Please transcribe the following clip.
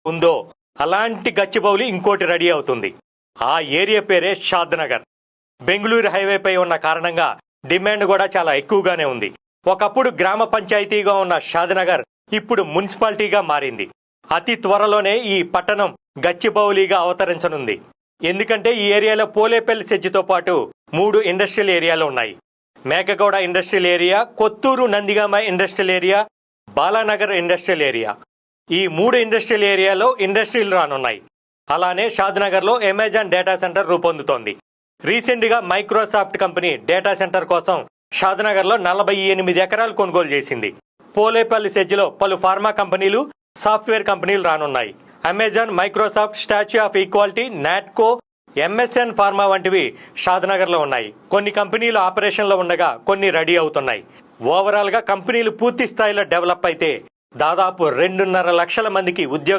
ఉందో అలాంటి గచ్చిబౌలి ఇంకోటి రెడీ అవుతుంది. ఆ ఏరియా పేరే షాద్నగర్. బెంగళూరు హైవేపై ఉన్న కారణంగా డిమాండ్ కూడా చాలా ఎక్కువగానే ఉంది. ఒకప్పుడు గ్రామ పంచాయతీగా ఉన్న షాద్నగర్ ఇప్పుడు మున్సిపాలిటీగా మారింది. అతి త్వరలోనే ఈ పట్టణం గచ్చిబౌలిగా అవతరించనుంది. ఎందుకంటే ఈ ఏరియాలో పోలేపల్లి సెజ్జితో పాటు 3 ఇండస్ట్రియల్ ఏరియాలు ఉన్నాయి. Mekaguda industrial area, Kothur Nandigama industrial area, Balanagar industrial area. ఈ 3 ఇండస్ట్రియల్ ఏరియాలో ఇండస్ట్రీలు రానున్నాయి. అలానే షాద్నగర్లో అమెజాన్ డేటా సెంటర్ రూపొందుతోంది. రీసెంట్గా మైక్రోసాఫ్ట్ కంపెనీ డేటా సెంటర్ కోసం షాద్నగర్లో 48 ఎకరాలు కొనుగోలు చేసింది. పోలేపల్లి సెజ్జిలో పలు ఫార్మా కంపెనీలు, సాఫ్ట్వేర్ కంపెనీలు రానున్నాయి. Amazon, Microsoft, statue of equality, Natco, MSN pharma వంటివి షాద్నగర్లో ఉన్నాయి. కొన్ని కంపెనీలు ఆపరేషన్లో ఉండగా కొన్ని రెడీ అవుతున్నాయి. ఓవరాల్గా కంపెనీలు పూర్తి స్థాయిలో డెవలప్ అయితే దాదాపు 2.5 లక్షల మందికి ఉద్యోగ